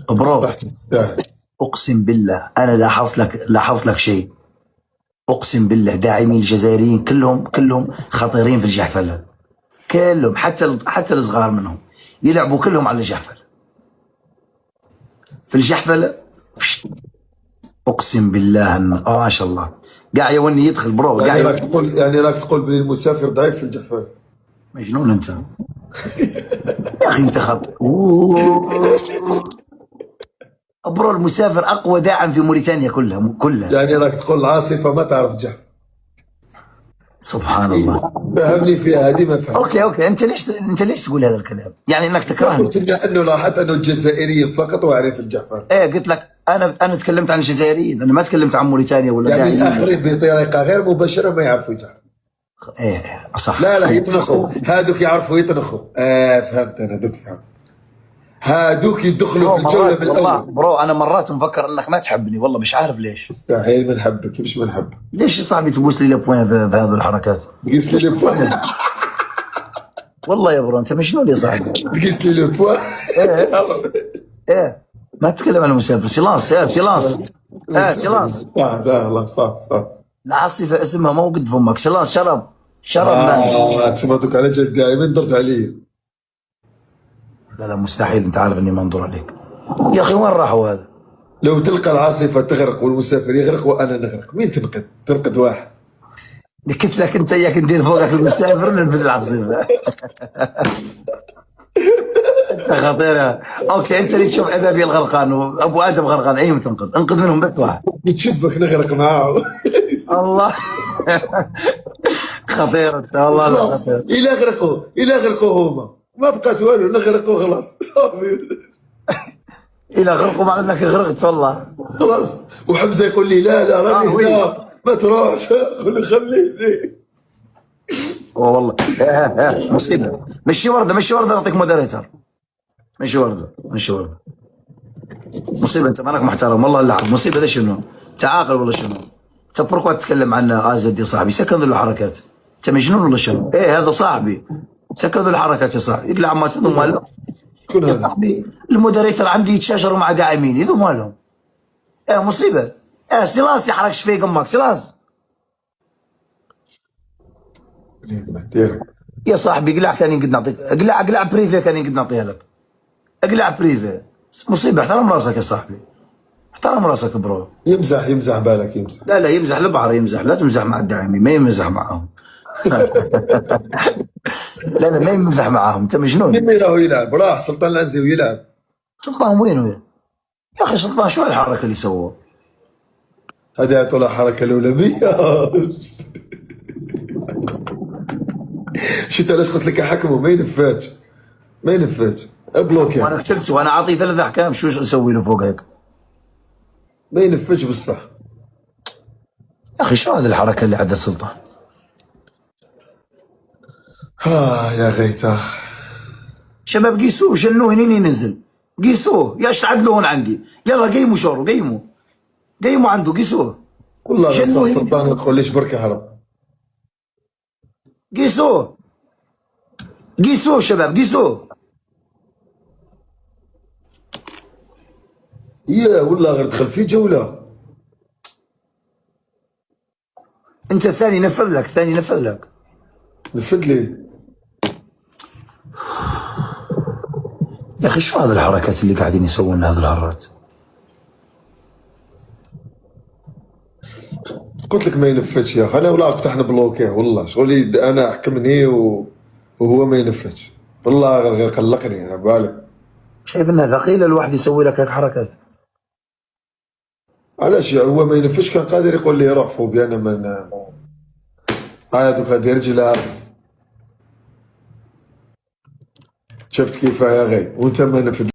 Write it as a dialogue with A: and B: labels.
A: برو،
B: صح تستاهل.
A: اقسم بالله انا لاحظت لك شيء. اقسم بالله داعمين الجزائريين كلهم خطيرين في الجحفله، كلهم حتى الصغار منهم يلعبوا كلهم على الجحفله. في الجحفله اقسم بالله ما شاء الله قاع يوني يدخل برو قاع
B: يعني راك تقول بلي المسافر ضعيف في الجحفل.
A: مجنون انت يا اخي، انت خط برو. المسافر اقوى داعم في موريتانيا كلها.
B: يعني راك تقول العاصفه ما تعرف الجحفل.
A: سبحان الله.
B: فهمني فيها هذه ما فهمت.
A: اوكي، انت ليش تقول هذا الكلام؟ يعني انك تكرهني.
B: قلت انه لاحظت انه الجزائريين فقط واعرين الجحفل.
A: ايه قلت لك انا تكلمت عن الجزائريين، انا ما تكلمت عن موريتانيا ولا
B: يعني
A: داعمين.
B: الاخرين بطريقه غير مباشره ما يعرفوا الجحفل.
A: ايه صح.
B: لا يطنخوا، هادوك يعرفوا يطنخوا. فهمت انا، دوك فهمت. هادوك يدخلوا في الجوله
A: والله
B: بالاول.
A: برو انا مرات مفكر انك ما تحبني، والله مش عارف ليش.
B: مستحيل ما نحبك، كيفاش ما نحبك؟
A: ليش يا صاحبي تبوس لي لبوين في هذه الحركات؟
B: تقيس لي لو بوان.
A: والله يا برو انت مجنون يا صاحبي.
B: تقيس لي لو بوان.
A: ايه ما تتكلم عن المسافر. سيلانس سيلانس سيلانس.
B: لا صح.
A: العاصفه اسمها مو قد فمك. سيلانس شرب
B: تسمعتك على جد دائما درت علي.
A: لا مستحيل، انت عارف اني ما انظر عليك يا اخي. وين راحوا هذا؟
B: لو تلقى العاصفه تغرق والمسافر يغرق وانا نغرق، مين تنقد واحد.
A: قلت لك انت اياك ندير فوقك المسافر وننفذ العاصفه. انت خطير. اوكي، انت اللي تشوف ادبي الغرقان وابو ادم غرقان، ايهم تنقذ؟ انقذ منهم بس واحد.
B: نتشبك نغرق معاه.
A: الله. خطير انت والله. خطير.
B: الى غرقوا هما ما بقات والو، نغرقوا خلاص صافي.
A: الى غرقوا مع انك غرقت والله.
B: خلاص. وحمزه يقول لي لا راني هنا ما تروحش. اقول له خليني.
A: والله مصيبه. مشي ورده نعطيك مودريتر. مشي ورده. مصيبه، انت مالك محترم والله. اللعب مصيبه. ذا شنو؟ تعاقل ولا شنو؟ انت بركوا تتكلم عن ازد يا صاحبي؟ سكن ذو الحركات. انت مجنون ولا شنو؟ ايه هذا صاحبي، سكن ذو الحركات يا صاحبي. يقلع ما تفضل ماله
B: شكون
A: يا
B: هذا؟
A: صاحبي. المودريتر عندي يتشاجروا مع داعمين، يذو مالهم. ايه مصيبه. سيلاس يحرك شفيق امك. سيلاس يا صاحبي اقلع كان ينقد نعطيك. اقلع بريفي كان ينقد نعطيها لك. اقلع بريفي. مصيبه. احترم راسك يا صاحبي، احترم راسك برو.
B: يمزح بالك يمزح.
A: لا يمزح البحر يمزح. لا تمزح مع الداعمين، ما يمزح معهم. لا ما يمزح معهم، انت مجنون.
B: مين راهو يلعب؟ راح سلطان العنزي ويلعب.
A: سلطان وين يا اخي؟ سلطان شو الحركه اللي سووها؟
B: هذه يعطوا لها حركه الاولميه. شفت علاش قلت لك احكمه؟ ما ينفذش بلوكي.
A: وانا كتبت وانا عاطيه 3 احكام. شو اسوي له فوق هيك؟
B: ما ينفذش بصح
A: يا اخي شو هذه الحركه اللي عدل سلطان؟
B: يا غيته.
A: شباب قيسوه، جنوه هنين ينزل. قيسوه يا تعدلوا هون عندي. يلا قيموا شورو، قيموا عنده. قيسوه
B: والله غصة سلطان تقول ليش بركه هرب.
A: قيسوه شباب قيسوه.
B: يا والله غير دخل في جوله.
A: انت الثاني نفذ لك.
B: نفذ لي
A: يا اخي شو هذه الحركات اللي قاعدين يسوون هذه الهرات؟
B: قلت لك ما ينفذش يا اخي. انا ولا فتحنا بلوكيه والله شغلي انا احكمني وهو ما ينفذش والله. غير قلقني انا بالك.
A: شايف انها ثقيله الواحد يسوي لك هيك حركات.
B: علاش هو ما ينفذش؟ كان قادر يقول لي روح فوق انا من دوك هذه رجلها. شفت كيف يا غي وانت ما نفذ.